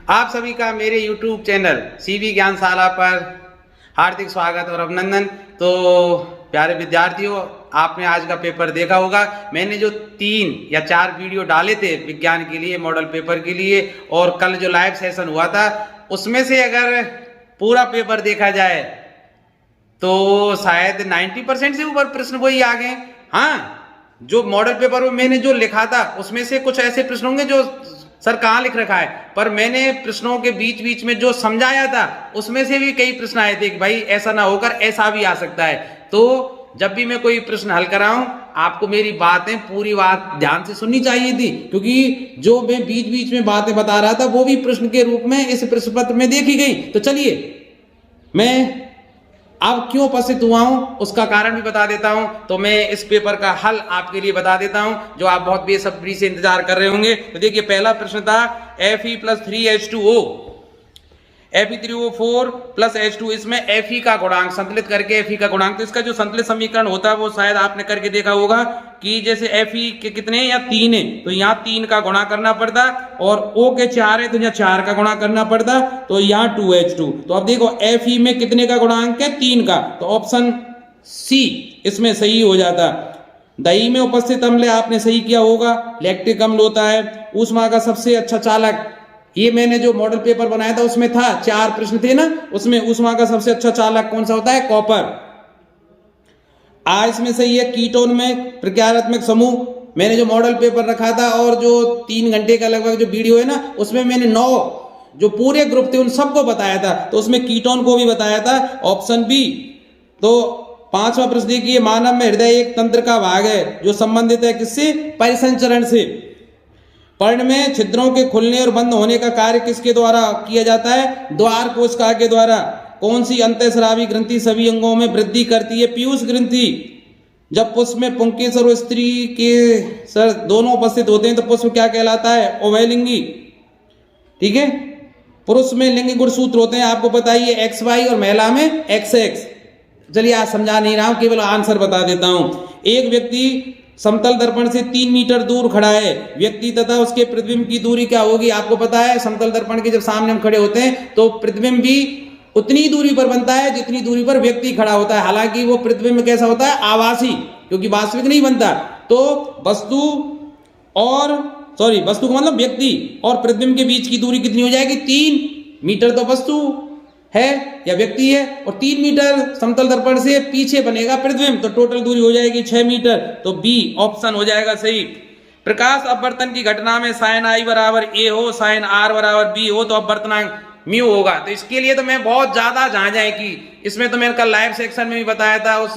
आप सभी का मेरे YouTube चैनल सीवी ज्ञानशाला पर हार्दिक स्वागत और अभिनंदन। तो प्यारे विद्यार्थियों, आपने आज का पेपर देखा होगा। मैंने जो 3 या 4 वीडियो डाले थे विज्ञान के लिए, मॉडल पेपर के लिए, और कल जो लाइव सेशन हुआ था उसमें से अगर पूरा पेपर देखा जाए तो शायद 90% से ऊपर प्रश्न वही आ गए। हाँ, जो मॉडल पेपर में मैंने जो लिखा था उसमें से कुछ ऐसे प्रश्न होंगे जो सर कहाँ लिख रखा है, पर मैंने प्रश्नों के बीच बीच में जो समझाया था उसमें से भी कई प्रश्न आए थे कि भाई ऐसा ना होकर ऐसा भी आ सकता है। तो जब भी मैं कोई प्रश्न हल कराऊं, आपको मेरी बातें, पूरी बात ध्यान से सुननी चाहिए थी, क्योंकि जो मैं बीच बीच में बातें बता रहा था वो भी प्रश्न के रूप में इस प्रश्न पत्र में देखी गई। तो चलिए, मैं अब क्यों उपस्थित हुआ हूं उसका कारण भी बता देता हूं। तो मैं इस पेपर का हल आपके लिए बता देता हूं जो आप बहुत बेसब्री से इंतजार कर रहे होंगे। तो देखिए, पहला प्रश्न था Fe+3H2O, Fe3O4 प्लस H2। इसमें Fe का गुणांक संतुलित करके, Fe का गुणांक, तो इसका जो संतुलित समीकरण होता है वो शायद आपने करके देखा होगा कि जैसे Fe के कितने या 3 है तो यहाँ 3 का गुणा करना पड़ता, और O के 4 है तो यहाँ 4 का गुणा करना पड़ता, तो यहाँ 2H2। तो अब देखो Fe में कितने का गुणांक है, 3 का, तो ऑप्शन सी इसमें सही हो जाता। दही में उपस्थित अम्ल आपने सही किया होगा, लैक्टिक अम्ल होता है। ऊष्मा का सबसे अच्छा चालक, ये मैंने जो मॉडल पेपर बनाया था उसमें था, 4 प्रश्न थे ना, उसमें ऊष्मा का सबसे अच्छा चालक कौन सा होता है, कॉपर। इसमें सही है। कीटोन में प्रक्रियात्मक समूह, मैंने जो मॉडल पेपर रखा था और जो 3 घंटे का लगभग जो वीडियो है ना, उसमें मैंने 9 जो पूरे ग्रुप थे उन सबको बताया था, तो उसमें कीटोन को भी बताया था, ऑप्शन बी। तो 5वां प्रश्न देखिए, मानव में हृदय एक तंत्र का भाग है जो संबंधित है किससे, परिसंचरण से। पर्ण में छिद्रों के खुलने और बंद होने का कार्य किसके द्वारा किया जाता है, द्वार कोशिका के द्वारा। कौन सी अंतःस्रावी ग्रंथि सभी अंगों में वृद्धि करती है, पीयूष ग्रंथि। जब पुष्प में पुंकेसर और स्त्री के सर दोनों उपस्थित होते हैं तो पुष्प क्या कहलाता है, उभयलिंगी। ठीक है। पुरुष में लिंग गुण सूत्र होते हैं, आपको बताइए, XY, और महिला में XX। चलिए, आज समझा नहीं रहा हूं, केवल आंसर बता देता हूं। एक व्यक्ति समतल दर्पण से 3 मीटर दूर खड़ा है। व्यक्ति तथा उसके प्रतिबिंब की दूरी क्या होगी, आपको पता है। समतल दर्पण के जब सामने हम खड़े होते हैं तो प्रतिबिंब भी उतनी दूरी पर बनता है जितनी दूरी पर व्यक्ति खड़ा होता है। हालांकि वो प्रतिबिंब कैसा होता है, आभासी, क्योंकि वास्तविक नहीं बनता। तो वस्तु का मतलब व्यक्ति और प्रतिबिंब के बीच की दूरी कितनी हो जाएगी, 3 मीटर तो वस्तु है या व्यक्ति है, और 3 मीटर समतल दर्पण से पीछे बनेगा प्रतिबिंब, तो टोटल दूरी हो जाएगी 6 मीटर। तो बी ऑप्शन हो जाएगा सही। प्रकाश अपवर्तन की घटना में साइन I बराबर A हो, साइन R बराबर B हो, तो अपवर्तनांक म्यू होगा। तो इसके लिए तो मैं बहुत ज्यादा जहां जाए कि इसमें तो मैंने कल लाइव सेक्शन में भी बताया था, उस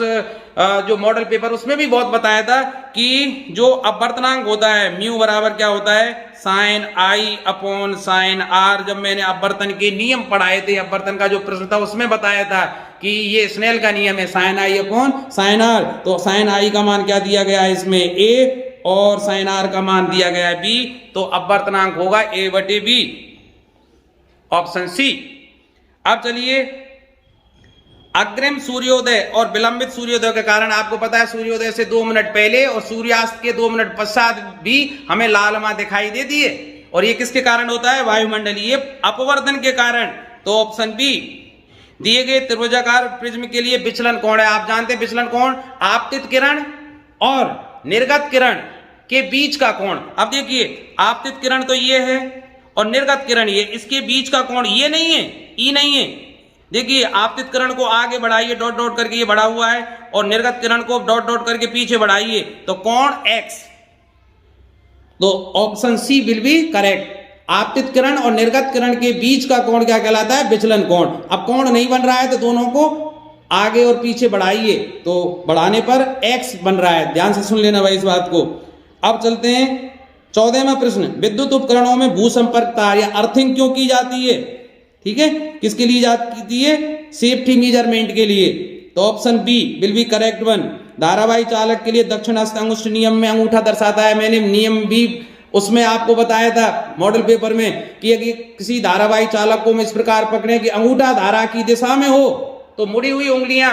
जो मॉडल पेपर उसमें भी बहुत बताया था कि जो अपवर्तनांक होता है म्यू बराबर क्या होता है, sine I upon sine R। जब मैंने अपवर्तन के नियम पढ़ाए थे, अपवर्तन का जो प्रश्न था उसमें बताया था कि ये स्नेल का नियम है, sine I upon sine R। तो साइन I का मान क्या दिया गया है इसमें, A, और साइन R का मान दिया गया है B, तो अपवर्तनांक होगा A/B, ऑप्शन सी। अब चलिए, अग्रिम सूर्योदय और विलंबित सूर्योदय के कारण, आपको पता है सूर्योदय से 2 मिनट पहले और सूर्यास्त के 2 मिनट पश्चात भी हमें लालिमा दिखाई देती है, और ये किसके कारण होता है, वायुमंडलीय अपवर्तन के कारण। तो ऑप्शन बी। दिए गए त्रिभुजाकार प्रिज्म के लिए विचलन कोण है, आप जानते हैं विचलन कोण आपतित किरण और निर्गत किरण के बीच का कोण। अब देखिए, आपतित किरण तो ये है और निर्गत किरण ये, इसके बीच का कोण ये नहीं है, ई नहीं है। देखिए, आपतित किरण को आगे बढ़ाइए, डॉट डॉट करके ये बढ़ा हुआ है, और निर्गत किरण को डॉट डॉट करके पीछे बढ़ाइए, तो कोण X। तो option C will be correct. आपतित किरण और निर्गत किरण के बीच का कोण क्या कहलाता है, विचलन कोण। अब कोण नहीं बन रहा है तो दोनों को आगे और पीछे बढ़ाइए, तो बढ़ाने पर X बन रहा है। ध्यान से सुन लेना भाई इस बात को। अब चलते हैं 14वां प्रश्न, विद्युत उपकरणों में भू संपर्क तार या अर्थिंग क्यों की जाती है। ठीक है, किसके लिए जाती है, सेफ्टी मेजरमेंट के लिए। तो option B will be correct one. धारावाही चालक के लिए दक्षिण हस्त अंगुष्ठ नियम में अंगूठा दर्शाता है। मैंने नियम भी उसमें आपको बताया था मॉडल पेपर में कि यदि किसी धारावाही चालक को हम इस प्रकार पकड़े कि अंगूठा धारा की दिशा में हो, तो मुड़ी हुई उंगलियां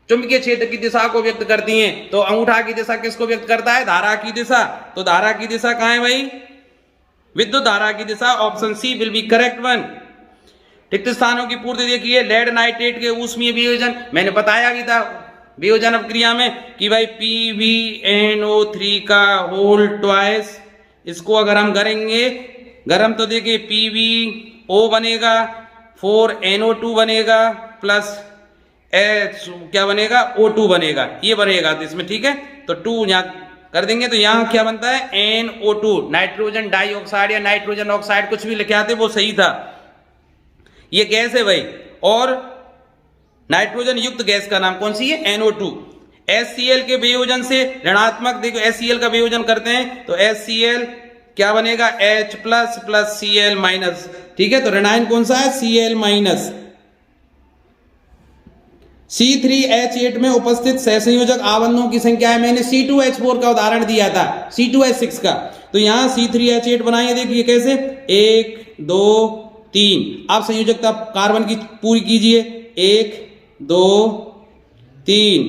चुंबकीय क्षेत्र की दिशा को व्यक्त करती हैं। तो अंगूठा की दिशा किसको व्यक्त करता है, धारा की दिशा। तो धारा की दिशा कहाँ है भाई, विद्युत धारा की दिशा option C will be correct one. रिक्त स्थानों की पूर्ति देखिए, लेड नाइट्रेट के ऊष्मीय वियोजन, मैंने बताया भी था वियोजन अपक्रिया में कि भाई PbNO3 का होल ट्वाइस, इसको अगर हम करेंगे गरम तो देखिए PbO बनेगा, 4NO2 बनेगा प्लस H क्या बनेगा, O2 बनेगा, ये बनेगा तो इसमें ठीक है। तो 2 यहाँ कर देंगे तो यहाँ क्या बनता है NO2, नाइट्रोजन डाइऑक्साइड या नाइट्रोजन ऑक्साइड, कुछ भी लिखे आते वो सही था। ये गैस है भाई, और नाइट्रोजन युक्त गैस का नाम कौन सी है, NO2। HCl के वियोजन से ऋणात्मक, देखो HCl का वियोजन करते हैं तो HCl क्या बनेगा, H plus plus Cl minus, ठीक है। तो ऋणायन कौन सा है, Cl माइनस। C3H8 में उपस्थित सहसंयोजक आबंधों की संख्या है, मैंने C2H4 का उदाहरण दिया था, C2H6 का, तो यहां C3H8 बनाइए, देखिए कैसे, 1 2 3। आप संयोजकता कार्बन की पूरी कीजिए, 1 2 3,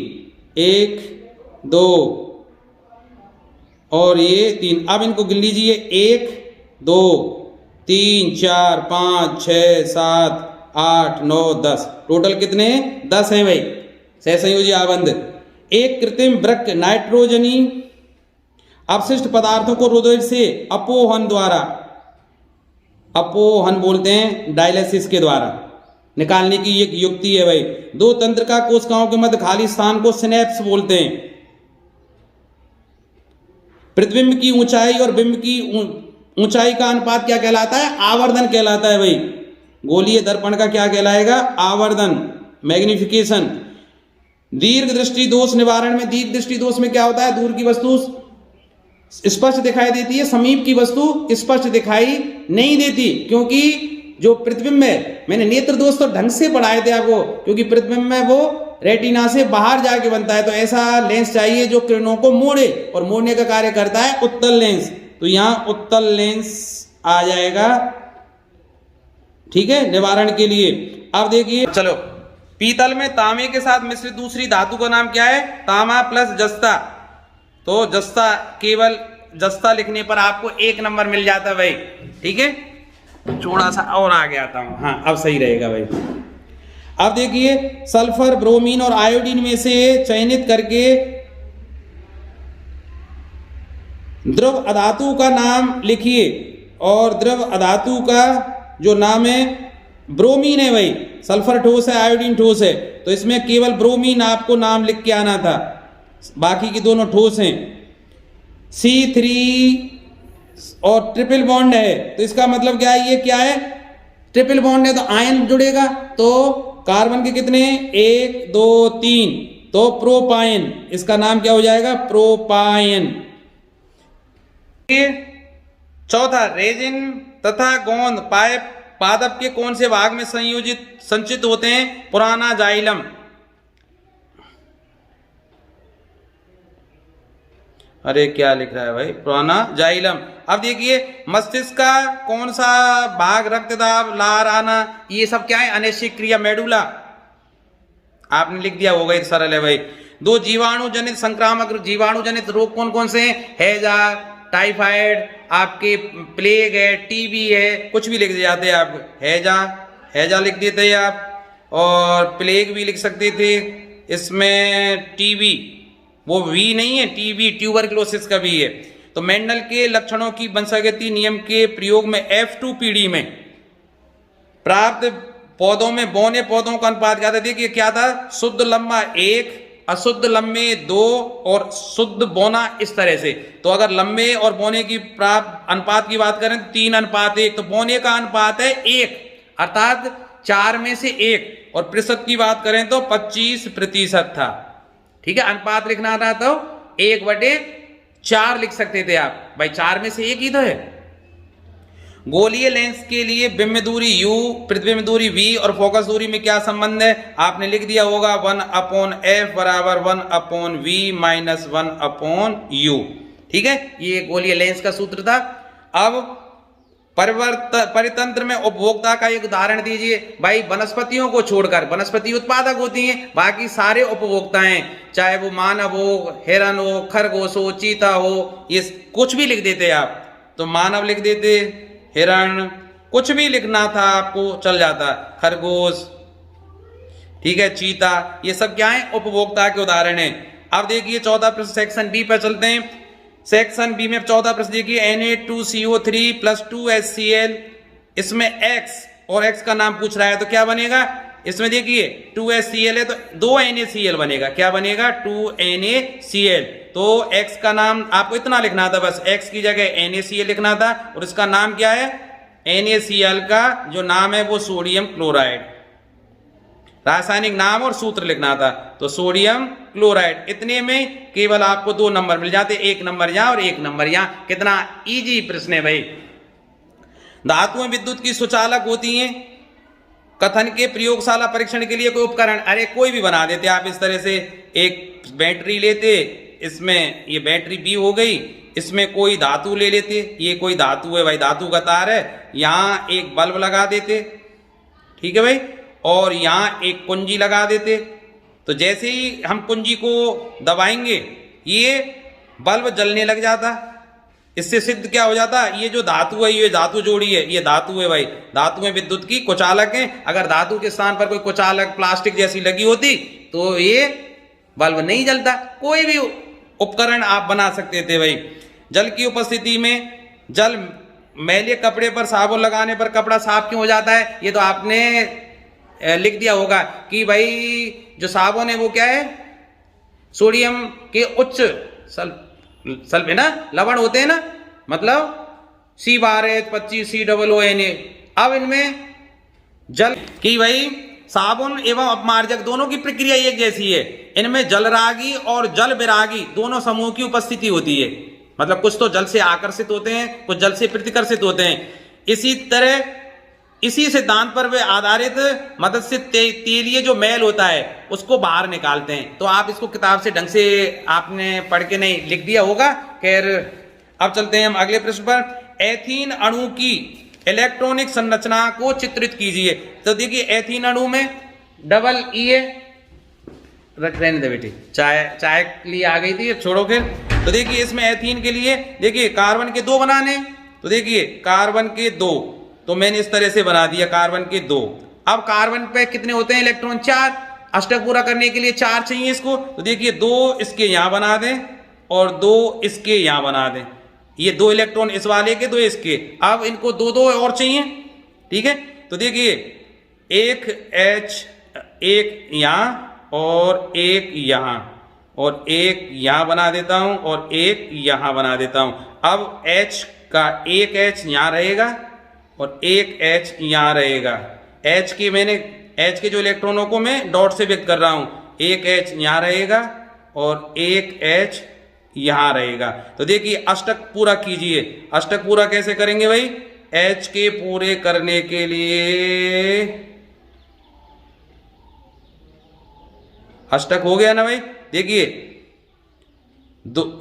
1 2 और ये 3। अब इनको गिन लीजिए, 1 2 3 4 5 6 7 8 9 10, टोटल कितने हैं, 10 हैं भाई सहसंयोजी आबंध। एक कृत्रिम वृक्क नाइट्रोजनी अपशिष्ट पदार्थों को हृदय से अपोहन द्वारा, अपोहन बोलते हैं डायलिसिस के द्वारा निकालने की एक युक्ति है भाई। दो तंत्रिका कोशिकाओं के मध्य खाली स्थान को सिनेप्स बोलते हैं। प्रतिबिंब की ऊंचाई और बिंब की ऊंचाई का अनुपात क्या कहलाता है, आवर्धन कहलाता है भाई। गोलीय दर्पण का क्या कहलाएगा, आवर्धन, मैग्निफिकेशन। दीर्घ दृष्टि दोष निवारण में, दीर्घ दृष्टि दोष में क्या होता है, दूर की वस्तु स्पष्ट दिखाई देती है, समीप की वस्तु स्पष्ट दिखाई नहीं देती, क्योंकि जो प्रतिबिंब है, मैंने नेत्र दोष तो ढंग से पढ़ाए थे आपको, क्योंकि प्रतिबिंब में वो रेटिना से बाहर जाके बनता है, तो ऐसा लेंस चाहिए जो किरणों को मोड़े, और मोड़ने का कार्य करता है उत्तल लेंस। तो यहां उत्तल लेंस आ जाएगा, ठीक है, निवारण के लिए। अब देखिए, चलो, पीतल में तांबे के साथ मिश्रित दूसरी धातु का नाम क्या है, तांबा प्लस जस्ता। तो जस्ता, केवल जस्ता लिखने पर आपको 1 नंबर मिल जाता है भाई, ठीक है। थोड़ा सा और आगे आता हूं, हाँ अब सही रहेगा भाई। अब देखिए, सल्फर, ब्रोमीन और आयोडीन में से चयनित करके द्रव अधातु का नाम लिखिए, और द्रव अधातु का जो नाम है ब्रोमीन है भाई। सल्फर ठोस है, आयोडीन ठोस है, तो इसमें केवल ब्रोमीन आपको नाम लिख के आना था, बाकी की दोनों ठोस हैं। C3 और ट्रिपल बॉन्ड है, तो इसका मतलब क्या है, ये क्या है, ट्रिपल बॉन्ड है तो आयन जुड़ेगा, तो कार्बन के कितने हैं, 1 2 3, तो प्रोपायन, इसका नाम क्या हो जाएगा, प्रोपायन। चौथा, रेजिन तथा गोंद पाइप पादप के कौन से भाग में संचित होते हैं, पुराना जाइलम। अरे क्या लिख रहा है भाई, पुराना जाइलम। अब देखिए, मस्तिष्क का कौन सा भाग, रक्तदाब, लार आना, ये सब क्या है, अनैच्छिक क्रिया, मेडुला। आपने लिख दिया होगा, सरल है भाई। 2 जीवाणु जनित संक्रामक, जीवाणु जनित रोग कौन कौन से हैं, हैजा, टाइफाइड, आपके प्लेग है, टीबी है, कुछ भी लिख जाते हैं आप, हैजा लिख देते हैं आप, और प्लेग भी लिख सकते थे। इसमें टीबी, वो वी नहीं है, टीबी ट्यूबरक्लोसिस का भी है। तो मेंडल के लक्षणों की वंशागति नियम के प्रयोग में F2 पीढ़ी में प्राप्त पौधों में बौने पौधों का अनुपात क्या था, देखिए क्या था, शुद्ध लम्बा 1, अशुद्ध लम्बे 2 और शुद्ध बौना, इस तरह से। तो अगर लंबे और बौने की प्राप्त अनुपात की बात करें तो 3:1, तो बौने का अनुपात है 1, अर्थात 4 में से 1, और प्रतिशत की बात करें तो 25% था, ठीक है। अनुपात लिखना था तो 1/4 लिख सकते थे आप भाई, 4 में से 1 ही तो है। गोलीय लेंस के लिए बिंब दूरी u, प्रतिबिंब दूरी v और फोकस दूरी में क्या संबंध है, आपने लिख दिया होगा 1/f बराबर 1/v माइनस 1/u, ठीक है। ये गोलीय लेंस का सूत्र था। अब परितंत्र में उपभोक्ता का एक उदाहरण दीजिए भाई। वनस्पतियों को छोड़कर, वनस्पति उत्पादक होती हैं, बाकी सारे उपभोक्ता हैं, चाहे वो मानव हो, हिरन हो, खरगोश हो, चीता हो, ये कुछ भी लिख देते हैं आप, तो मानव लिख देते, हिरण, कुछ भी लिखना था आपको चल जाता, खरगोश, ठीक है, चीता, ये सब क्या है, उपभोक्ता के उदाहरण है। अब देखिए 14 प्रश्न सेक्शन बी पर चलते हैं। सेक्शन बी में 14 प्रश्न देखिए, Na2CO3 + 2HCl, इसमें X और X का नाम पूछ रहा है तो क्या बनेगा, इसमें देखिए 2HCl है तो 2NaCl बनेगा, क्या बनेगा, 2NaCl। तो X का नाम आपको इतना लिखना था, बस X की जगह NaCl लिखना था, और इसका नाम क्या है, NaCl का जो नाम है वो सोडियम क्लोराइड, रासायनिक नाम और सूत्र लिखना था, तो सोडियम क्लोराइड। इतने में केवल आपको 2 नंबर मिल जाते, 1 नंबर यहां और 1 नंबर यहां। कितना इजी प्रश्न है भाई। धातुएं विद्युत की सुचालक होती हैं। कथन के प्रयोगशाला परीक्षण के लिए कोई उपकरण, अरे कोई भी बना देते आप इस तरह से, एक बैटरी लेते, इसमें ये बैटरी बी हो गई, इसमें कोई धातु ले लेते, ये कोई धातु है भाई, धातु का तार है, यहां एक बल्ब लगा देते, ठीक है भाई, और यहां एक कुंजी लगा देते, तो जैसे ही हम कुंजी को दबाएंगे ये बल्ब जलने लग जाता। इससे सिद्ध क्या हो जाता, ये जो धातु है, ये धातु जोड़ी है, ये धातु है भाई, धातु में विद्युत की कुचालक है। अगर धातु के स्थान पर कोई कुचालक प्लास्टिक जैसी लगी होती तो ये बल्ब नहीं जलता। कोई भी उपकरण आप बना सकते थे भाई। जल की उपस्थिति में जल मैले कपड़े पर साबुन लगाने पर कपड़ा साफ क्यों हो जाता है, ये तो आपने लिख दिया होगा कि भाई जो साबुन है वो क्या है, सोडियम के उच्च सल्फ है ना, लवण होते हैं ना, मतलब C12H25 COONA। अब इनमें जल की भाई साबुन एवं अपमार्जक दोनों की प्रक्रिया एक जैसी है। इनमें जलरागी और जल विरागी दोनों समूह की उपस्थिति होती है, मतलब कुछ तो जल से आकर्षित होते हैं, कुछ जल से प्रतिकर्षित होते हैं। इसी तरह इसी सिद्धांत पर वे आधारित मदद से तेलीय जो मैल होता है उसको बाहर निकालते हैं। तो आप इसको किताब से ढंग से आपने पढ़ के नहीं लिख दिया होगा। खैर अब चलते हैं हम अगले प्रश्न पर। एथीन अणु की इलेक्ट्रॉनिक संरचना को चित्रित कीजिए। तो देखिए एथीन अणु में डबल ई है, रख रहने दे बेटी, चाय के लिए आ गई थी, छोड़ो फिर। तो देखिए इसमें एथीन के लिए देखिए कार्बन के 2 बनाने, तो देखिए कार्बन के 2, तो मैंने इस तरह से बना दिया कार्बन के 2। अब कार्बन पे कितने होते हैं इलेक्ट्रॉन, 4। अष्टक पूरा करने के लिए 4 चाहिए इसको, तो देखिए 2 इसके यहां बना दें और 2 इसके यहां बना दें, ये 2 इलेक्ट्रॉन इस वाले के, 2 इसके। अब इनको 2 और चाहिए, ठीक है। तो देखिए एक H, एक यहां और एक यहां, और एक यहां बना देता हूं और एक यहां बना देता हूं। अब H का एक H यहां रहेगा और एक H यहां रहेगा। H के जो इलेक्ट्रॉनों को मैं डॉट से व्यक्त कर रहा हूं, एक H यहां रहेगा और एक H यहां रहेगा। तो देखिए अष्टक पूरा कीजिए। अष्टक पूरा कैसे करेंगे भाई, H के पूरे करने के लिए अष्टक हो गया ना भाई। देखिए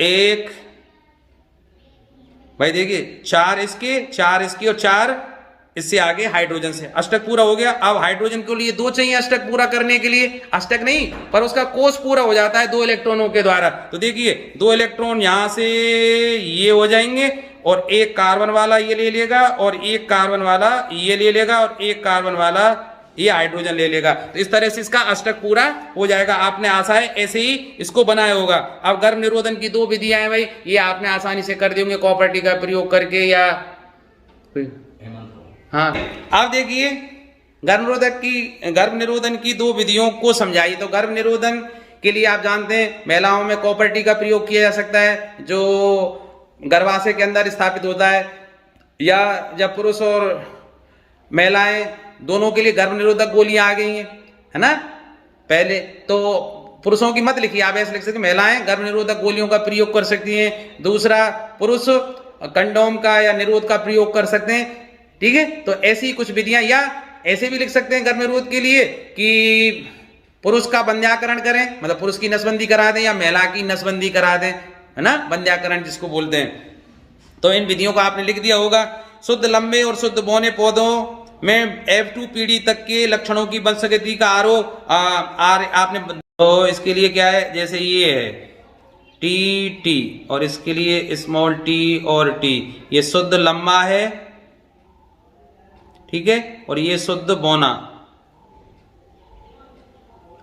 एक भाई, देखिए 4 इसके, 4 इसके और 4 इससे आगे हाइड्रोजन से, अष्टक पूरा हो गया। अब हाइड्रोजन के लिए 2 चाहिए अष्टक पूरा करने के लिए, अष्टक नहीं पर उसका कोष पूरा हो जाता है 2 इलेक्ट्रॉनों के द्वारा। तो देखिए 2 इलेक्ट्रॉन यहां से ये हो जाएंगे और एक कार्बन वाला ये ले लेगा और एक कार्बन वाला ये ले लेगा और एक कार्बन वाला ये हाइड्रोजन ले लेगा। तो इस तरह से इसका अष्टक पूरा हो जाएगा। आपने आशा है ऐसे ही इसको बनाया होगा। अब गर्भ निरोधन की 2 विधियां हैं भाई, ये आपने आसानी से कर दिए कॉपर्टी का प्रयोग करके या हाँ। अब देखिए गर्भ निरोधन की 2 विधियों को समझाइए। तो गर्भ निरोधन के लिए आप जानते हैं महिलाओं में कॉपर्टी का प्रयोग किया जा सकता है, जो गर्भाशय के अंदर स्थापित होता है, या जब पुरुष और महिलाएं दोनों के लिए गर्भ निरोधक गोलियां आ गई हैं, है ना। पहले तो पुरुषों की मत लिखिए, आप ऐसे लिख सकते महिलाएं गर्भ निरोधक गोलियों का प्रयोग कर सकती हैं। दूसरा पुरुष कंडोम का या निरोध का प्रयोग कर सकते हैं, ठीक है। तो ऐसी कुछ विधियां, या ऐसे भी लिख सकते हैं गर्भ निरोध के लिए कि पुरुष का बंध्याकरण करें, मतलब पुरुष की नसबंदी करा दें या महिला की नसबंदी करा दें, है ना, बंध्याकरण जिसको बोलते हैं। तो इन विधियों को आपने लिख दिया होगा। शुद्ध लंबे और शुद्ध बौने पौधों में F2 पीढ़ी तक के लक्षणों की वंशगति का आरोप आपने, तो इसके लिए क्या है, जैसे ये है टी टी, और इसके लिए स्मॉल टी और टी। ये शुद्ध लंबा है, ठीक है, और ये शुद्ध बौना।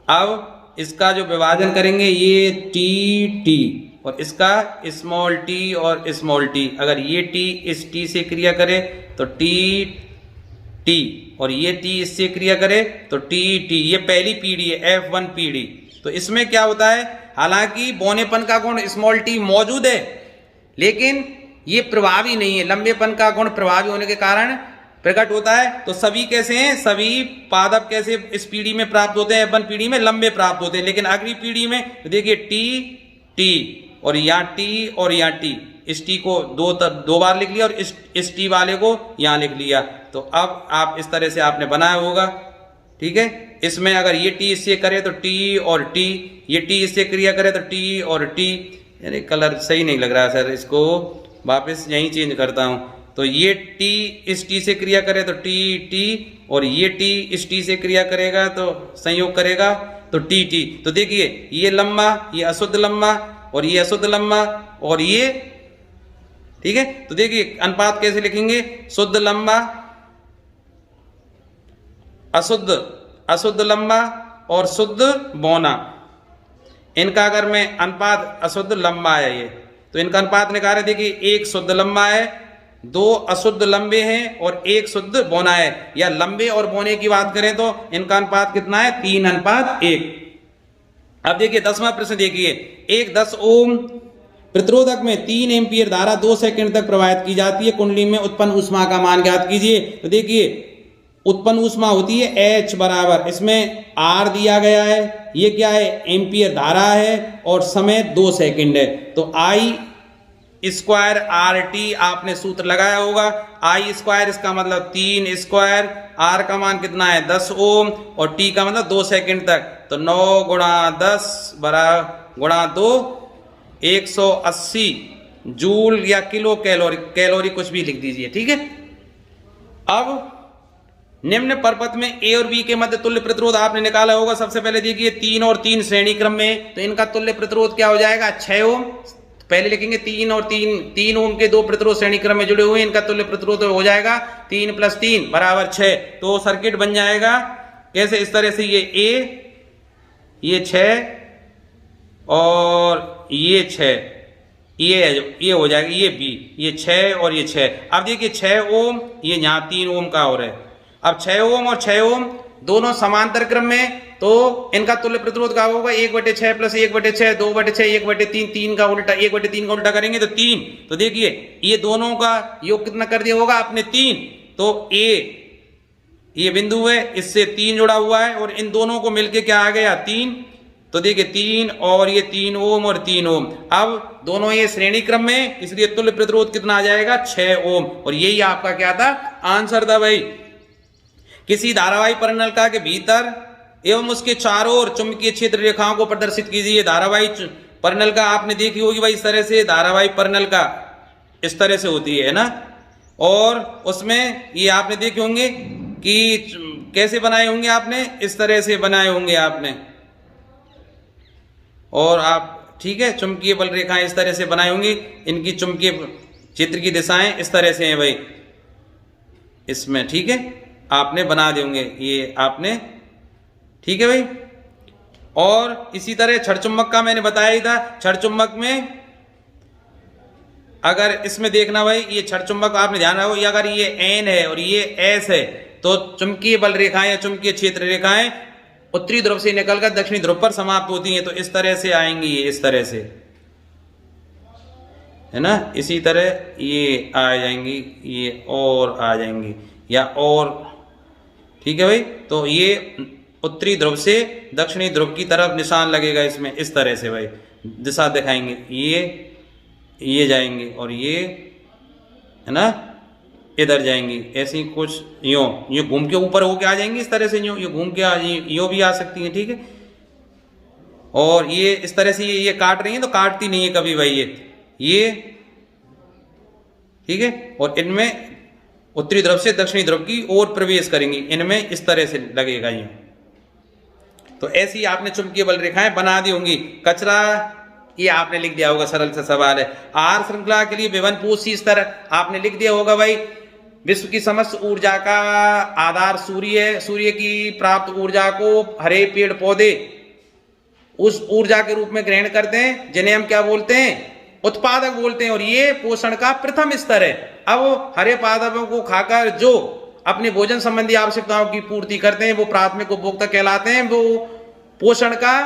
अब इसका जो विभाजन करेंगे, ये टी टी और इसका स्मॉल टी और स्मॉल टी। अगर ये टी इस टी से क्रिया करे तो टी टी, और ये टी इससे क्रिया करे तो टी टी। ये पहली पीढ़ी है, F1 पीढ़ी। तो इसमें क्या होता है, हालांकि बौनेपन का गुण स्मॉल टी मौजूद है, लेकिन ये प्रभावी नहीं है। लंबेपन का गुण प्रभावी होने के कारण प्रकट होता है। तो सभी कैसे हैं, सभी पादप कैसे इस पीढ़ी में प्राप्त होते हैं, F1 पीढ़ी में लंबे प्राप्त होते हैं। लेकिन अगली पीढ़ी में तो देखिए टी टी, और यहाँ टी और यहाँ टी। इस टी को दो बार लिख लिया और इस टी वाले को यहाँ लिख लिया। तो अब आप इस तरह से आपने बनाया होगा, ठीक है। इसमें अगर ये टी इससे करे तो टी और टी, ये टी इससे क्रिया करे तो टी और टी। यानी कलर सही नहीं लग रहा सर, इसको वापस यहीं चेंज करता हूँ। तो ये टी इस टी से क्रिया करे तो टी टी, और ये टी इस टी से क्रिया करेगा तो संयोग करेगा तो टी टी। तो देखिए ये लंबा, ये अशुद्ध लंबा, और ये अशुद्ध लंबा, और ये, ठीक है। तो देखिए अनुपात कैसे लिखेंगे, शुद्ध लंबा, अशुद्ध अशुद्ध लंबा और शुद्ध बौना। इनका अगर मैं अनुपात, अशुद्ध लंबा है ये, तो इनका अनुपात निकाले। देखिए एक शुद्ध लंबा है, दो अशुद्ध लंबे हैं और एक शुद्ध बौना है। या लंबे और बौने की बात करें तो इनका अनुपात कितना है, 3:1। अब देखिए 10वां प्रश्न देखिए, एक 10 ओम प्रतिरोधक में 3 एम्पीयर धारा 2 सेकंड तक प्रवाहित की जाती है। कुंडली में उत्पन्न ऊष्मा का मान ज्ञात कीजिए। तो देखिए उत्पन्न ऊष्मा होती है H बराबर, इसमें R दिया गया है, ये क्या है, एम्पीयर धारा है, और समय 2 सेकंड है। तो I स्क्वायर RT आपने सूत्र लगाया होगा। I स्क्वायर इसका मतलब 3 स्क्वायर, R का मान कितना है 10 ओम, और T का मतलब 2 सेकंड तक। तो 9 गुणा 10 गुणा 2, 180 जूल या किलो कैलोरी, कैलोरी कुछ भी लिख दीजिए, ठीक है। अब निम्न परपथ में ए और बी के मध्य तुल्य प्रतिरोध आपने निकाला होगा। सबसे पहले देखिए 3 और 3 श्रेणी क्रम में, तो इनका तुल्य प्रतिरोध क्या हो जाएगा, 6 ओम। पहले लिखेंगे 3 और 3 ओम के दो प्रतिरोध श्रेणी क्रम में जुड़े हुए हैं, इनका तुल्य प्रतिरोध हो जाएगा 3 + 3 = 6। तो सर्किट बन जाएगा कैसे, इस तरह से, ये ए, ये 6 और ये 6, ये हो जाएगा, ये बी, ये 6 और ये 6। अब देखिए 6 ओम, ये यहाँ 3 ओम का हो रहा है। अब 6 ओम और 6 ओम दोनों समांतर क्रम में, तो इनका तुल्य प्रतिरोध क्या होगा, 1/6 + 1/6, 2/6, 1/3, 3 का उल्टा, 1/3 का उल्टा करेंगे तो 3। तो देखिए ये दोनों का योग कितना कर दिया होगा आपने, 3। तो ये बिंदु है, इससे 3 जुड़ा हुआ है, और इन दोनों को मिलके क्या आ गया, 3। तो देखिए 3 और ये 3 ओम और 3 ओम। अब दोनों ये श्रेणी क्रम में, इसलिए तुल्य प्रतिरोध कितना आ जाएगा, 6 ओम। और यही आपका क्या था, आंसर था भाई। किसी धारावाही परिनलिका के भीतर एवं उसके चारों ओर चुंबकीय क्षेत्र रेखाओं को प्रदर्शित कीजिए। धारावाही परिनलिका आपने देखी होगी भाई, इस तरह से धारावाही परिनलिका इस तरह से होती है ना। और उसमें ये आपने देखे होंगे कि कैसे बनाए होंगे आपने, इस तरह से बनाए होंगे आपने। और आप, ठीक है, चुंबकीय बल रेखाएं इस तरह से बनाई होंगी। इनकी चुंबकीय क्षेत्र की दिशाएं इस तरह से हैं भाई इसमें, ठीक है, आपने बना देंगे ये आपने, ठीक है भाई। और इसी तरह छड़ चुंबक का मैंने बताया ही था। छड़ चुंबक में अगर इसमें देखना भाई, ये छड़ चुंबक आपने ध्यान रखो, ये अगर ये N है और ये S है, तो चुंबकीय बल रेखाएं या चुंबकीय क्षेत्र रेखाएं उत्तरी ध्रुव से निकलकर दक्षिणी ध्रुव पर समाप्त होती हैं। तो इस तरह से आएंगी, ये इस तरह से, है ना, इसी तरह ये आ जाएंगी, ये और आ जाएंगी, या और, ठीक है भाई। तो ये उत्तरी ध्रुव से दक्षिणी ध्रुव की तरफ निशान लगेगा इसमें, इस तरह से भाई दिशा दिखाएंगे। ये जाएंगे और ये, है ना, इधर जाएंगी, ऐसी कुछ यूं घूम के ऊपर होके आ जाएंगी, इस तरह से यूं घूम के यूं भी आ सकती हैं, ठीक है। और ये इस तरह से ये काट रही हैं, तो काटती नहीं है कभी भाई ये, ठीक है। और इनमें उत्तरी ध्रुव से दक्षिणी ध्रुव की ओर प्रवेश करेंगी, इनमें इस तरह से लगेगा यूं। तो ऐसी आपने चुंबकीय बल रेखाएं बना दी होंगी। कचरा ये आपने लिख दिया होगा, सरल सा सवाल है। आहार श्रृंखला के लिए विभिन्न पोषी स्तर आपने लिख दिया होगा भाई। विश्व की समस्त ऊर्जा का आधार सूर्य है। सूर्य की प्राप्त ऊर्जा को हरे पेड़ पौधे उस ऊर्जा के रूप में ग्रहण करते हैं, जिन्हें हम क्या बोलते हैं, उत्पादक बोलते हैं, और ये पोषण का प्रथम स्तर है। अब हरे पादपों को खाकर जो अपने भोजन संबंधी आवश्यकताओं की पूर्ति करते हैं वो प्राथमिक उपभोक्ता कहलाते हैं। वो पोषण का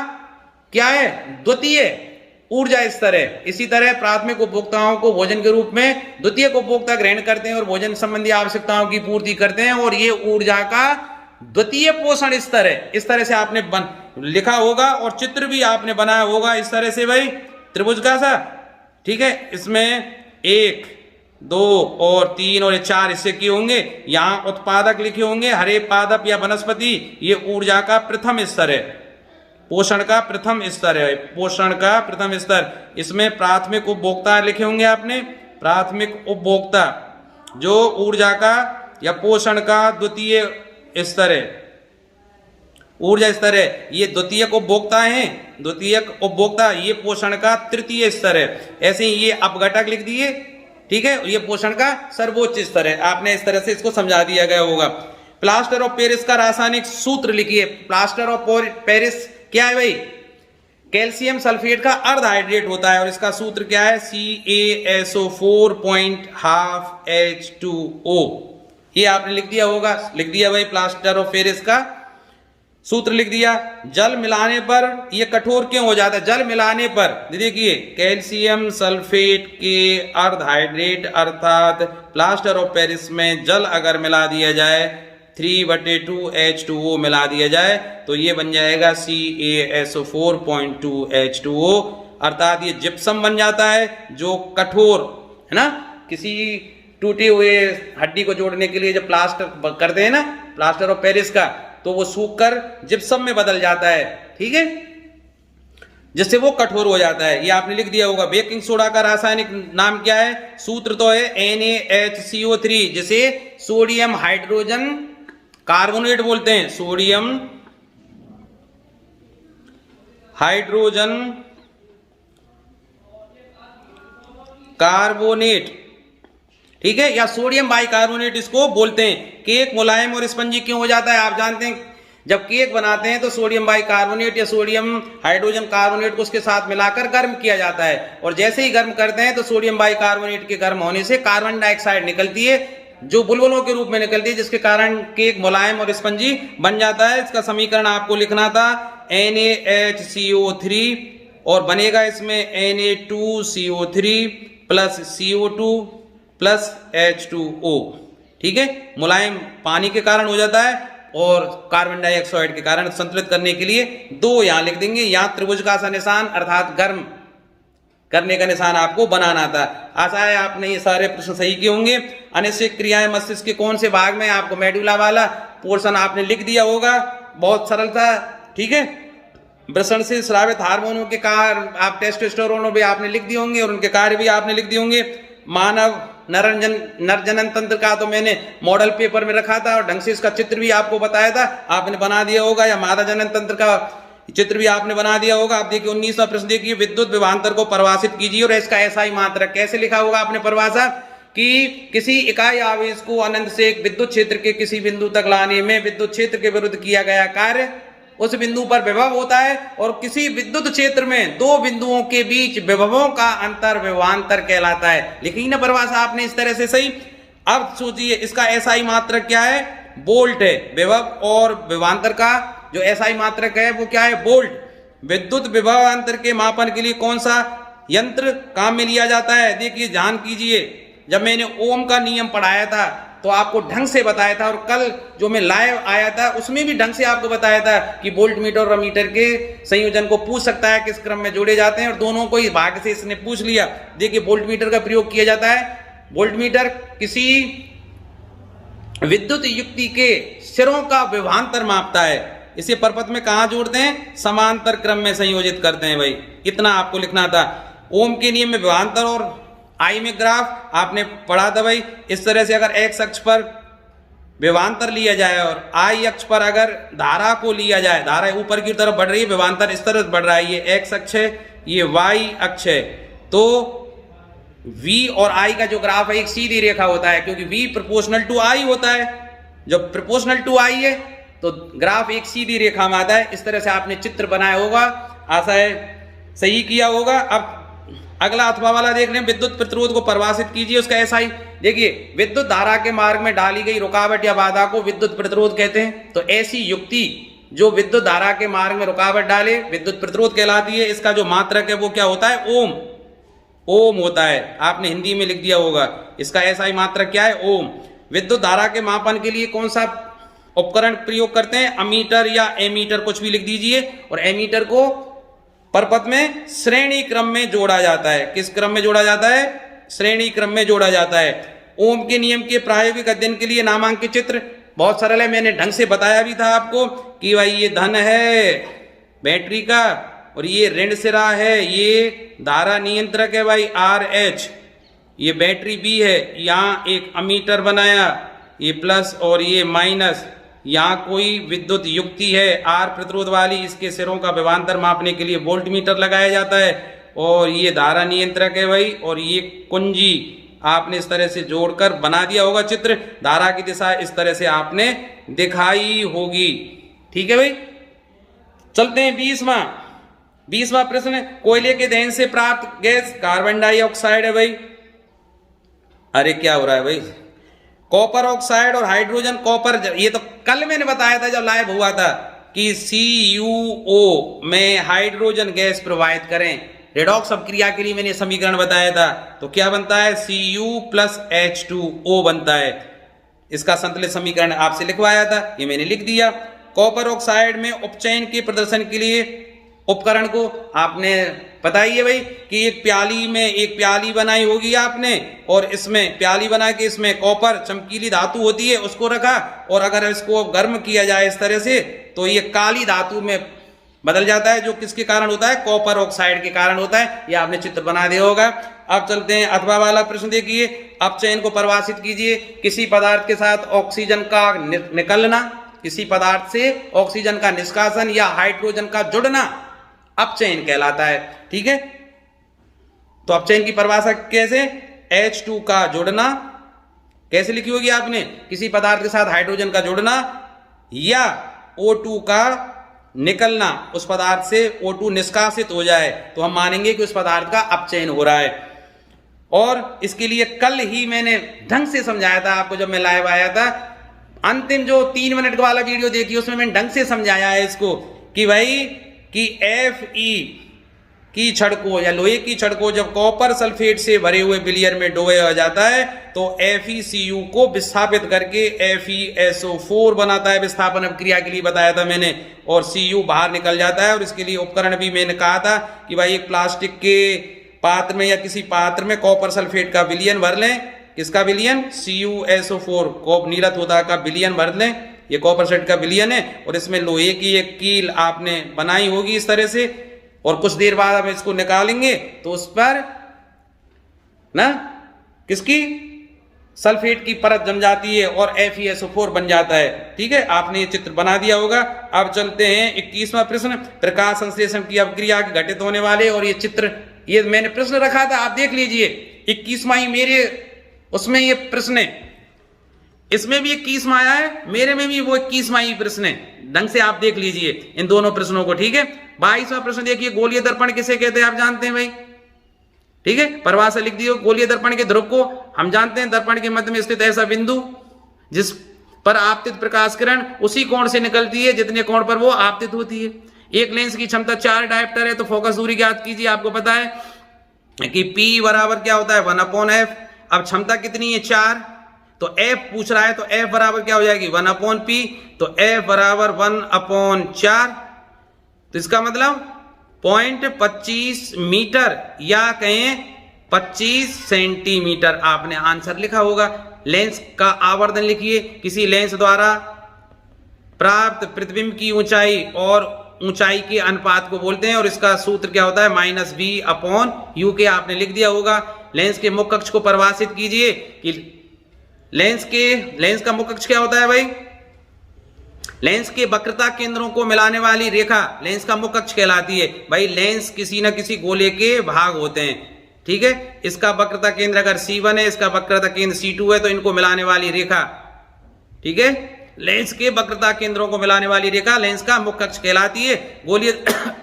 क्या है, द्वितीय ऊर्जा स्तर है। इसी तरह प्राथमिक उपभोक्ताओं को भोजन के रूप में द्वितीय उपभोक्ता ग्रहण करते हैं और भोजन संबंधी आवश्यकताओं की पूर्ति करते हैं, और ये ऊर्जा का द्वितीय पोषण स्तर है। इस तरह से आपने लिखा होगा और चित्र भी आपने बनाया होगा इस तरह से भाई, त्रिभुज का सा, ठीक है। इसमें 1, 2 और 3 और 4 हिस्से किए होंगे। यहां उत्पादक लिखे होंगे, हरे पादप या वनस्पति, ये ऊर्जा का प्रथम स्तर है, पोषण का प्रथम स्तर है, पोषण का प्रथम स्तर। इसमें प्राथमिक उपभोक्ता लिखे होंगे आपने, प्राथमिक उपभोक्ता जो ऊर्जा का या पोषण का द्वितीय स्तर है, ऊर्जा स्तर है। ये द्वितीयक उपभोक्ता है, द्वितीयक उपभोक्ता, ये पोषण का तृतीय स्तर है। ऐसे ही ये अपघटक लिख दिए, ठीक है, ये पोषण का सर्वोच्च स्तर है। आपने इस तरह से इसको समझा दिया गया होगा। प्लास्टर ऑफ पेरिस का रासायनिक सूत्र लिखिए। प्लास्टर ऑफ पेरिस क्या है भाई, कैल्शियम सल्फेट का अर्ध हाइड्रेट होता है, और इसका सूत्र क्या है, CaSO4.5H2O। ये आपने लिख दिया होगा, लिख दिया भाई, प्लास्टर ऑफ पेरिस का सूत्र लिख दिया। जल मिलाने पर ये कठोर क्यों हो जाता है, जल मिलाने पर देखिए, कैल्शियम सल्फेट के अर्ध हाइड्रेट अर्थात प्लास्टर ऑफ पेरिस में जल अगर मिला दिया जाए, 3/2H2O मिला दिया जाए, तो ये बन जाएगा CaSO4.2H2O, अर्थात ये जिप्सम बन जाता है, जो कठोर है ना। किसी टूटे हुए हड्डी को जोड़ने के लिए जब प्लास्टर करते हैं ना, प्लास्टर ऑफ पेरिस का, तो वो सूखकर जिप्सम में बदल जाता है, ठीक है, जिससे वो कठोर हो जाता है। ये आपने लिख दिया होगा। बेकिंग सोडा का रासायनिक नाम क्या है, सूत्र तो है NaHCO3, जिसे सोडियम हाइड्रोजन कार्बोनेट बोलते हैं, सोडियम हाइड्रोजन कार्बोनेट, ठीक है, या सोडियम बाइकार्बोनेट इसको बोलते हैं। केक मुलायम और स्पंजी क्यों हो जाता है, आप जानते हैं, जब केक बनाते हैं तो सोडियम बाइकार्बोनेट या सोडियम हाइड्रोजन कार्बोनेट को उसके साथ मिलाकर गर्म किया जाता है, और जैसे ही गर्म करते हैं तो सोडियम बाइकार्बोनेट के गर्म होने से कार्बन डाइऑक्साइड निकलती है, जो बुलबुलों के रूप में निकलती है, जिसके कारण केक मुलायम और स्पंजी बन जाता है। इसका समीकरण आपको लिखना था NaHCO3, और बनेगा इसमें Na2CO3 plus CO2 plus H2O, ठीक है। मुलायम पानी के कारण हो जाता है और कार्बन डाइऑक्साइड के कारण संतुलित करने के लिए 2 यहां लिख देंगे। यहां त्रिभुज का सा निशान अर्थात गर्म करने का निशान आपको बनाना था। आशा है आपने ये सारे प्रश्न सही किए होंगे। अनिश्चित क्रियाएं मस्तिष्क के कौन से भाग में, आपको मेडुला वाला पोर्शन आपने लिख दिया होगा, बहुत सरल था, ठीक है। वृषण से स्रावित हार्मोनों के कार्य, आप टेस्टोस्टेरोन भी आपने लिख दिए होंगे और उनके कार्य भी आपने लिख दिए होंगे। मानव नरजनन तंत्र का तो मैंने मॉडल पेपर में रखा था और ढंग से इसका चित्र भी आपको बताया था, आपने बना दिया होगा, या मादा जनन तंत्र का चित्र भी आपने बना दिया होगा। आप देखिए 19वां प्रश्न देखिए, विद्युत विभवांतर को परिभाषित कीजिए और इसका SI मात्रक कैसे लिखा होगा आपने परिभाषा, कि किसी इकाई आवेश को अनंत से एक विद्युत क्षेत्र के किसी बिंदु तक लाने में विद्युत क्षेत्र के विरुद्ध किया गया कार्य उस बिंदु पर विभव होता है, और किसी विद्युत क्षेत्र में 2 बिंदुओं के बीच विभवों का अंतर विभवांतर कहलाता है। लिखी ना परिभाषा आपने इस तरह से, सही। अब सोचिए इसका SI मात्रक क्या है, वोल्ट है। विभव और विभवांतर का जो SI मात्रक है वो क्या है, वोल्ट। विद्युत विभवांतर के मापन के लिए कौन सा यंत्र काम में लिया जाता है, देखिए ध्यान कीजिए। जब मैंने ओम का नियम पढ़ाया था तो आपको ढंग से बताया था, और कल जो मैं लाइव आया था उसमें भी ढंग से आपको बताया था कि वोल्ट मीटर और मीटर के संयोजन को पूछ सकता है किस क्रम में जोड़े जाते हैं, और दोनों को ही भाग से इसने पूछ लिया। देखिए वोल्ट मीटर का प्रयोग किया जाता है। वोल्ट मीटर किसी विद्युत युक्ति के सिरों का विभवांतर मापता है। इसे परपथ में कहां जोड़ते हैं, समांतर क्रम में संयोजित करते हैं भाई, इतना आपको लिखना था। ओम के नियम में विभवांतर और आई में ग्राफ आपने पढ़ा था भाई। इस तरह से अगर एक्स अक्ष पर विभवांतर लिया जाए और आई अक्ष पर अगर धारा को लिया जाए, धारा ऊपर की तरफ बढ़ रही है, विभवांतर इस तरह बढ़ रहा है, ये एक्स अक्ष है, ये y अक्ष है। तो v और i का जो ग्राफ है एक सीधी रेखा होता है, क्योंकि v प्रोपोर्शनल टू i होता है। जब प्रोपोर्शनल टू i है तो ग्राफ एक सीधी रेखा में आता है। इस तरह से आपने चित्र बनाया होगा, आशा है सही किया होगा। अब अगला अथवा वाला देख लें, विद्युत प्रतिरोध को परिभाषित कीजिए उसका ऐसा ही। देखिए, विद्युत धारा के मार्ग में डाली गई रुकावट या बाधा को विद्युत प्रतिरोध कहते हैं। तो ऐसी युक्ति जो विद्युत धारा के मार्ग में रुकावट डाले विद्युत प्रतिरोध कहलाती है। इसका जो मात्रक है वो क्या होता है? ओम। ओम होता है, आपने हिंदी में लिख दिया होगा। इसका ऐसा ही मात्रक क्या है? ओम। विद्युत धारा के मापन के लिए कौन सा उपकरण प्रयोग करते हैं? अमीटर या एमीटर, कुछ भी लिख दीजिए। और एमीटर को परपथ में श्रेणी क्रम में जोड़ा जाता है। किस क्रम में जोड़ा जाता है? श्रेणी क्रम में जोड़ा जाता है। ओम के नियम के प्रायोगिक अध्ययन के लिए नामांकित चित्र बहुत सरल है, मैंने ढंग से बताया भी था आपको कि भाई ये धन है बैटरी का और ये ऋण सिरा है, ये धारा नियंत्रक है भाई RH, ये बैटरी B है। यहाँ एक अमीटर बनाया, ये प्लस और ये माइनस। यहाँ कोई विद्युत युक्ति है R प्रतिरोध वाली, इसके सिरों का विभवांतर मापने के लिए वोल्ट मीटर लगाया जाता है। और ये धारा नियंत्रक है भाई, और ये कुंजी आपने इस तरह से जोड़कर बना दिया होगा चित्र। धारा की दिशा इस तरह से आपने दिखाई होगी। ठीक है भाई, चलते हैं 20वां प्रश्न। कोयले के दहन से प्राप्त गैस कार्बन डाइऑक्साइड है भाई। अरे क्या हो रहा है भाई? कॉपर ऑक्साइड और हाइड्रोजन कॉपर, ये तो कल मैंने बताया था जब लाइव हुआ था कि CuO में हाइड्रोजन गैस प्रवाहित करें। रेडॉक्स अपक्रिया के लिए मैंने समीकरण बताया था। तो क्या बनता है? Cu प्लस H2O बनता है। इसका संतुलित समीकरण आपसे लिखवाया था, ये मैंने लिख दिया। कॉपर ऑक्साइड में उपचयन के प्रदर्शन के लिए उपकरण को आपने बताइए भाई कि एक प्याली बनाई होगी आपने, और इसमें प्याली बना के इसमें कॉपर चमकीली धातु होती है उसको रखा, और अगर इसको गर्म किया जाए इस तरह से तो ये काली धातु में बदल जाता है, जो किसके कारण होता है? कॉपर ऑक्साइड के कारण होता है। ये आपने चित्र बना दिया होगा। अब चलते हैं अथवा वाला प्रश्न देखिए। अपचयन को परिभाषित कीजिए। किसी पदार्थ के साथ ऑक्सीजन का निकलना, किसी पदार्थ से ऑक्सीजन का निष्कासन या हाइड्रोजन का जुड़ना अपचयन कहलाता है। ठीक है, तो अपचयन की परिभाषा कैसे? H2 का जुड़ना कैसे लिखी होगी आपने? किसी पदार्थ के साथ हाइड्रोजन का जुड़ना या O2 का निकलना, उस पदार्थ से O2 निष्कासित हो जाए तो हम मानेंगे कि उस पदार्थ का अपचयन हो रहा है। और इसके लिए कल ही मैंने ढंग से समझाया था आपको जब मैं लाइव आया था। अंतिम जो 3 मिनट वाला वीडियो देखिए, उसमें मैंने ढंग से समझाया है इसको कि भाई कि Fe की छड़ को या लोहे की छड़ को जब कॉपर सल्फेट से भरे हुए बिलियर में डोया जाता है तो FeCu को विस्थापित करके FeSO4 बनाता है। विस्थापन अपक्रिया के लिए बताया था मैंने, और Cu बाहर निकल जाता है। और इसके लिए उपकरण भी मैंने कहा था कि भाई एक प्लास्टिक के पात्र में या किसी पात्र में कॉपर सल्फेट का विलयन भर लें। किसका विलयन? CuSO4 नीरत होता का विलयन भर लें। ये कॉपर सल्फेट का विलयन है, और इसमें लोहे की एक कील आपने बनाई होगी इस तरह से, और कुछ देर बाद हम इसको निकालेंगे तो उस पर ना किसकी सल्फेट की परत जम जाती है और FeSO4 बन जाता है। ठीक है, आपने ये चित्र बना दिया होगा। अब चलते हैं 21वां प्रश्न। प्रकाश संश्लेषण की अपक्रिया के घटित होने वाले, और ये चित्र ये मैंने प्रश्न रखा था, आप देख लीजिए। 21वां ही मेरे उसमें ये प्रश्न है, इसमें भी 21वां आया है, मेरे में भी वो 21वां ही प्रश्न है। ढंग से आप देख लीजिए इन दोनों प्रश्नों को। ठीक है, 22वां प्रश्न देखिए। गोलीय दर्पण किसे कहते हैं आप जानते हैं भाई? ठीक है, परिभाषा लिख दियो। गोलीय दर्पण के ध्रुव को हम जानते हैं दर्पण के मध्य में स्थित ऐसा बिंदु जिस पर आपतित प्रकाश किरण उसी कोण से निकलती है जितने कोण पर वो आपतित होती है। एक लेंस की क्षमता 4 डायोप्टर है, तो फोकस दूरी ज्ञात कीजिए। आपको पता है कि P बराबर क्या होता है? 1/f। अब क्षमता कितनी है? 4। तो F पूछ रहा है, तो F बराबर क्या हो जाएगी? 1/P। तो F बराबर 1/4। तो इसका मतलब 0.25 मीटर या कहें 25 सेंटीमीटर आपने आंसर लिखा होगा। लेंस का आवर्धन लिखिए। किसी लेंस द्वारा प्राप्त प्रतिबिंब की ऊंचाई और ऊंचाई के अनुपात को बोलते हैं, और इसका सूत्र क्या होता है? -V/U के आपने लिख दिया होगा। लेंस के मुख्य अक्ष को परिभाषित कीजिए कि लेंस का मुख्य अक्ष क्या होता है भाई? लेंस के वक्रता केंद्रों को मिलाने वाली रेखा लेंस का मुख्य अक्ष कहलाती है। भाई लेंस किसी न किसी गोले के भाग होते हैं, ठीक है। इसका वक्रता केंद्र अगर C1 है, इसका वक्रता केंद्र C2 है, तो इनको मिलाने वाली रेखा, ठीक है, लेंस के वक्रता केंद्रों को मिलाने वाली रेखा लेंस का मुख्य अक्ष कहलाती है। गोलीय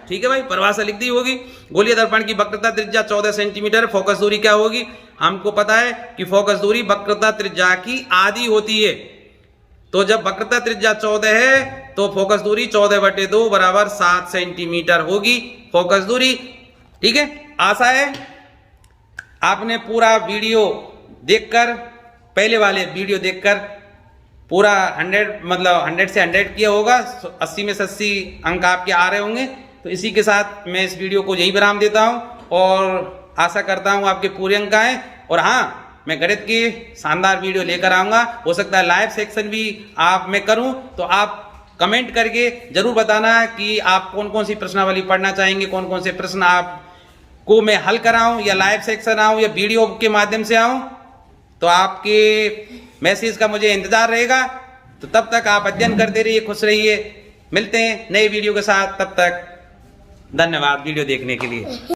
ठीक है भाई, परिभाषा लिख दी होगी। गोलीय दर्पण की वक्रता त्रिज्या 14 सेंटीमीटर, फोकस दूरी क्या होगी? हमको पता है कि फोकस दूरी वक्रता त्रिज्या की आधी होती है। तो जब वक्रता त्रिज्या 14 है तो फोकस दूरी 14/2 बराबर 7 सेंटीमीटर होगी फोकस दूरी, ठीक है। आशा है आपने पूरा वीडियो देखकर, पहले वाले वीडियो देखकर पूरा 100 से 100 किया होगा, 80 में से 80 अंक आपके आ रहे होंगे। तो इसी के साथ मैं इस वीडियो को यही विराम देता हूं और आशा करता हूं आपके पूरे अंक आए। और हाँ, मैं गणित की शानदार वीडियो लेकर आऊंगा। हो सकता है लाइव सेक्शन भी आप मैं करूं, तो आप कमेंट करके जरूर बताना कि आप कौन कौन सी प्रश्नावली पढ़ना चाहेंगे, कौन कौन से प्रश्न आप को मैं हल कराऊं, या लाइव सेक्शन आऊं या वीडियो के माध्यम से आऊं। तो आपके मैसेज का मुझे इंतजार रहेगा। तो तब तक आप अध्ययन करते रहिए, खुश रहिए। मिलते हैं नए वीडियो के साथ, तब तक धन्यवाद वीडियो देखने के लिए।